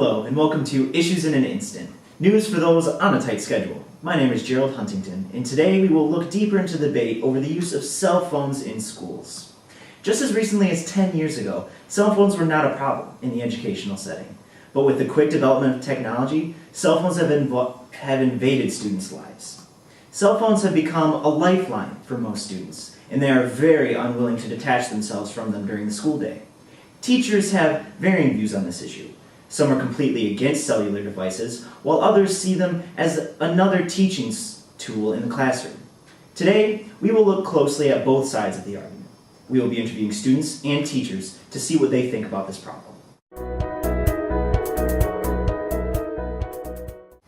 Hello, and welcome to Issues in an Instant, news for those on a tight schedule. My name is Gerald Huntington, and today we will look deeper into the debate over the use of cell phones in schools. Just as recently as 10 years ago, cell phones were not a problem in the educational setting. But with the quick development of technology, cell phones have invaded students' lives. Cell phones have become a lifeline for most students, and they are very unwilling to detach themselves from them during the school day. Teachers have varying views on this issue. Some are completely against cellular devices, while others see them as another teaching tool in the classroom. Today, we will look closely at both sides of the argument. We will be interviewing students and teachers to see what they think about this problem.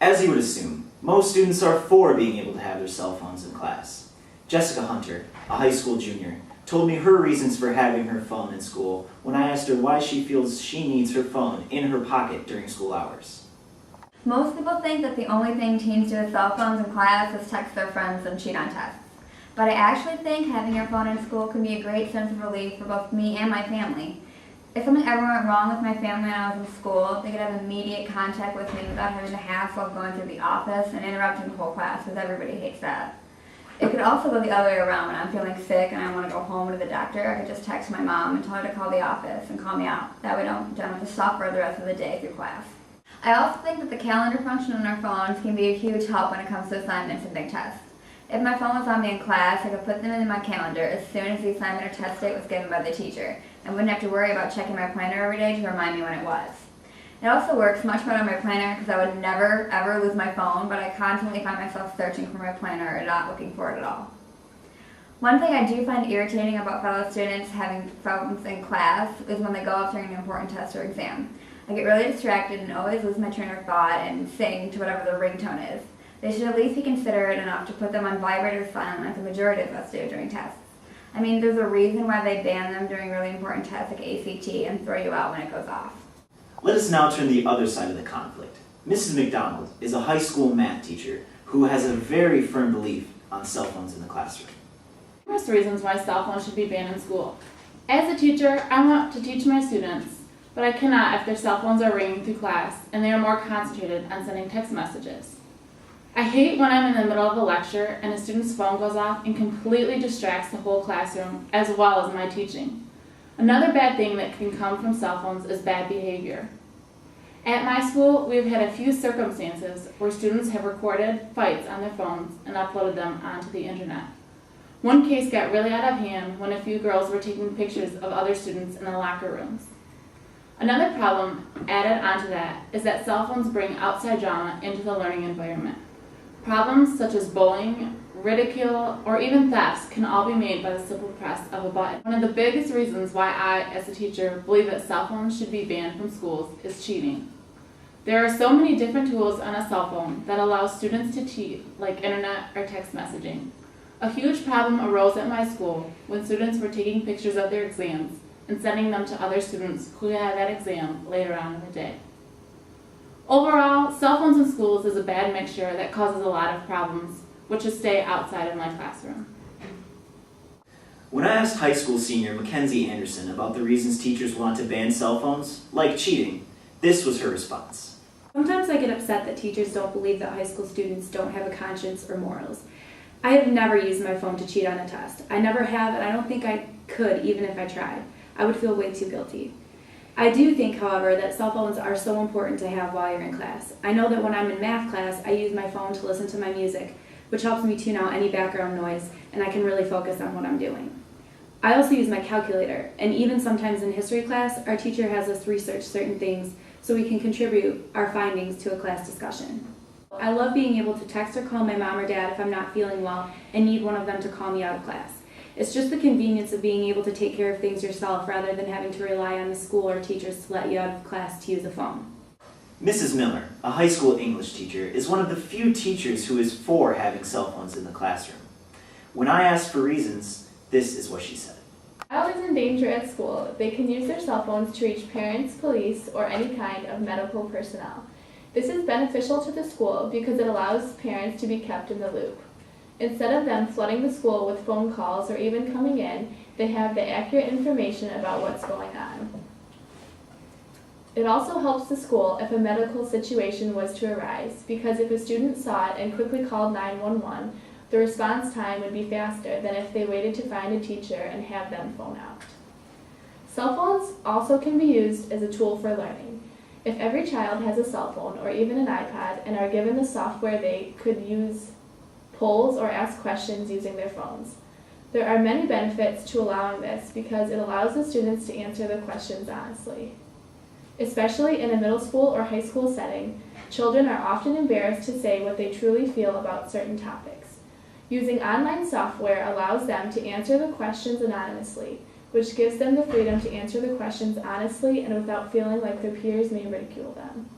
As you would assume, most students are for being able to have their cell phones in class. Jessica Hunter, a high school junior, told me her reasons for having her phone in school when I asked her why she feels she needs her phone in her pocket during school hours. Most people think that the only thing teens do with cell phones in class is text their friends and cheat on tests. But I actually think having your phone in school can be a great sense of relief for both me and my family. If something ever went wrong with my family when I was in school, they could have immediate contact with me without having the hassle of going through the office and interrupting the whole class, because everybody hates that. It could also go the other way around. When I'm feeling sick and I want to go home to the doctor, I could just text my mom and tell her to call the office and call me out. That way I don't have to suffer the rest of the day through class. I also think that the calendar function on our phones can be a huge help when it comes to assignments and big tests. If my phone was on me in class, I could put them in my calendar as soon as the assignment or test date was given by the teacher. I wouldn't have to worry about checking my planner every day to remind me when it was. It also works much better on my planner because I would never ever lose my phone, but I constantly find myself searching for my planner and not looking for it at all. One thing I do find irritating about fellow students having phones in class is when they go up during an important test or exam. I get really distracted and always lose my train of thought and sing to whatever the ringtone is. They should at least be considerate enough to put them on vibrate or silent as the majority of us do during tests. I mean, there's a reason why they ban them during really important tests like ACT and throw you out when it goes off. Let us now turn to the other side of the conflict. Mrs. McDonald is a high school math teacher who has a very firm belief on cell phones in the classroom. Numerous reasons why cell phones should be banned in school. As a teacher, I want to teach my students, but I cannot if their cell phones are ringing through class and they are more concentrated on sending text messages. I hate when I'm in the middle of a lecture and a student's phone goes off and completely distracts the whole classroom as well as my teaching. Another bad thing that can come from cell phones is bad behavior. At my school, we've had a few circumstances where students have recorded fights on their phones and uploaded them onto the internet. One case got really out of hand when a few girls were taking pictures of other students in the locker rooms. Another problem added onto that is that cell phones bring outside drama into the learning environment. Problems such as bullying, ridicule, or even thefts can all be made by the simple press of a button. One of the biggest reasons why I, as a teacher, believe that cell phones should be banned from schools is cheating. There are so many different tools on a cell phone that allow students to cheat, like internet or text messaging. A huge problem arose at my school when students were taking pictures of their exams and sending them to other students who had that exam later on in the day. Overall, cell phones in schools is a bad mixture that causes a lot of problems, which should stay outside of my classroom. When I asked high school senior Mackenzie Anderson about the reasons teachers want to ban cell phones, like cheating, this was her response. Sometimes I get upset that teachers don't believe that high school students don't have a conscience or morals. I have never used my phone to cheat on a test. I never have, and I don't think I could even if I tried. I would feel way too guilty. I do think, however, that cell phones are so important to have while you're in class. I know that when I'm in math class, I use my phone to listen to my music, which helps me tune out any background noise, and I can really focus on what I'm doing. I also use my calculator, and even sometimes in history class, our teacher has us research certain things so we can contribute our findings to a class discussion. I love being able to text or call my mom or dad if I'm not feeling well and need one of them to call me out of class. It's just the convenience of being able to take care of things yourself rather than having to rely on the school or teachers to let you out of class to use a phone. Mrs. Miller, a high school English teacher, is one of the few teachers who is for having cell phones in the classroom. When I asked for reasons, this is what she said. Child is in danger at school. They can use their cell phones to reach parents, police, or any kind of medical personnel. This is beneficial to the school because it allows parents to be kept in the loop. Instead of them flooding the school with phone calls or even coming in, they have the accurate information about what's going on. It also helps the school if a medical situation was to arise, because if a student saw it and quickly called 911, the response time would be faster than if they waited to find a teacher and have them phone out. Cell phones also can be used as a tool for learning. If every child has a cell phone or even an iPad and are given the software, they could use polls or ask questions using their phones. There are many benefits to allowing this because it allows the students to answer the questions honestly. Especially in a middle school or high school setting, children are often embarrassed to say what they truly feel about certain topics. Using online software allows them to answer the questions anonymously, which gives them the freedom to answer the questions honestly and without feeling like their peers may ridicule them.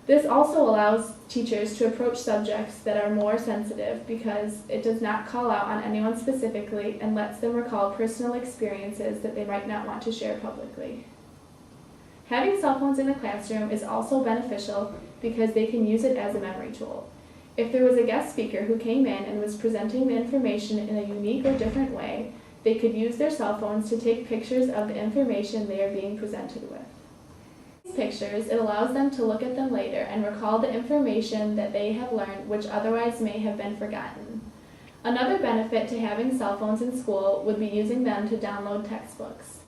This also allows teachers to approach subjects that are more sensitive because it does not call out on anyone specifically and lets them recall personal experiences that they might not want to share publicly. Having cell phones in the classroom is also beneficial because they can use it as a memory tool. If there was a guest speaker who came in and was presenting the information in a unique or different way, they could use their cell phones to take pictures of the information they are being presented with. These pictures, it allows them to look at them later and recall the information that they have learned which otherwise may have been forgotten. Another benefit to having cell phones in school would be using them to download textbooks.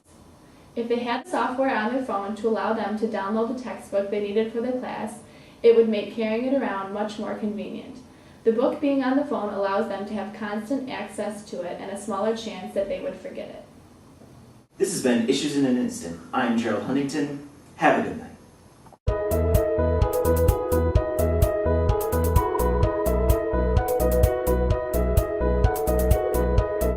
If they had software on their phone to allow them to download the textbook they needed for the class, it would make carrying it around much more convenient. The book being on the phone allows them to have constant access to it and a smaller chance that they would forget it. This has been Issues in an Instant. I'm Gerald Huntington. Have a good night.